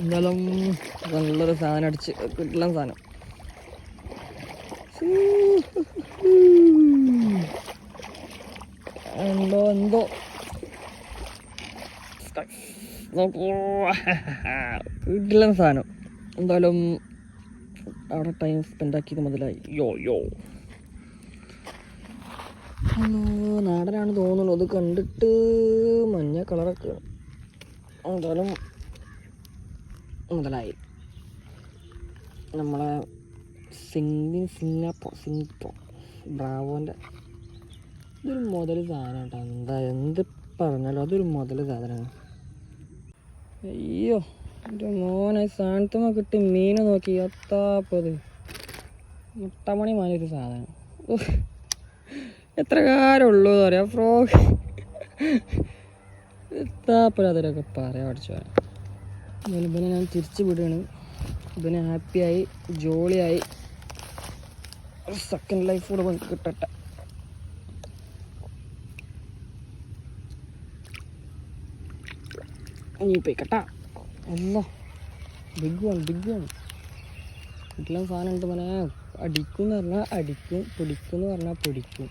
എന്തായാലും നല്ലൊരു സാധനം അടിച്ച് കിട്ടണം സാധനം. എന്തോ കിട്ടണം സാധനം. എന്തായാലും അവിടെ ടൈം സ്പെൻഡ് ആക്കിയത് മുതലായി. യോ നാടനാണ് തോന്നുന്നു. അത് കണ്ടിട്ട് മഞ്ഞ കളറൊക്കെ. എന്തായാലും മുതലായി. നമ്മളെ സിംഗപ്പൂർ ബ്രാവോൻ്റെ ഇതൊരു മുതൽ സാധനം കേട്ടോ. എന്ത് പറഞ്ഞാലും അതൊരു മുതൽ സാധനമാണ്. അയ്യോ എൻ്റെ മോനെ സാധനത്തുമ്മ കിട്ടി മീൻ നോക്കി എത്താപ്പത് മുട്ടമണി മാനൊരു സാധനം. എത്ര കാലമുള്ളൂ എന്ന് പറയാം. ഫ്രോഗ് എത്താപ്പോ അതിലൊക്കെ പറയാൻ പഠിച്ചു. ഇവനെ ഞാൻ തിരിച്ചു വിടുകയാണ്. ഇവനെ ഹാപ്പിയായി ജോളിയായി ഒരു സെക്കൻഡ് ലൈഫ് കൂടെ നമുക്ക് കിട്ടട്ടെ. ഇനി പോയിക്കട്ടാ. അല്ല ബിഗ് വൺ വീട്ടിലും സാധനം ഉണ്ട്. മോനെ അടിക്കും എന്ന് പറഞ്ഞാൽ അടിക്കും, പിടിക്കും എന്ന് പറഞ്ഞാൽ പിടിക്കും.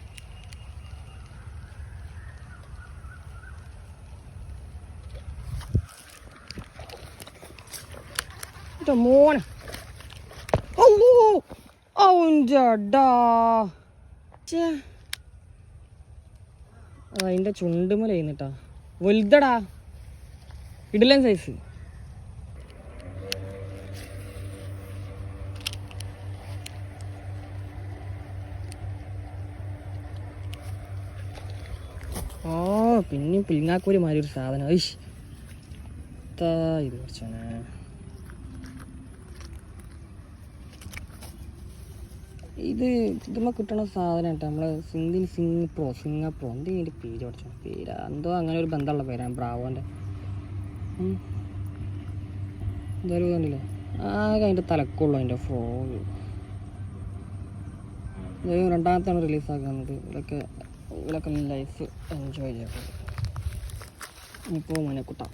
മോനെ അതിൻ്റെ ചുണ്ടുമല ചെയ്യുന്നിട്ടാ വലുതടാ ഇടലൻ സൈസ്. പിന്നെയും പിൽങ്ങാക്കൂരി മാതിരി ഒരു സാധനം. ഇത് കുറച്ചാണ്. ഇതുമ്മ കിട്ടണ സാധനം കേട്ടോ. നമ്മളെ സിംഗപ്പൂർ എന്തെങ്കിലും പേര് പഠിച്ചോ. പേര് എന്തോ അങ്ങനെ ഒരു ബന്ധമുള്ള പേരാണ് ബ്രാവോൻ്റെ. എന്തായാലും കണ്ടില്ലേ ആകെ അതിൻ്റെ തലക്കുള്ളൂ അതിൻ്റെ ഫ്രോഗ്. എന്തായാലും രണ്ടാമത്താണ് റിലീസാക്കുന്നത്. ഇവരൊക്കെ ലൈഫ് എൻജോയ് ചെയ്യട്ടെ. ഇനിയിപ്പോൾ മോനെ കുട്ടാം.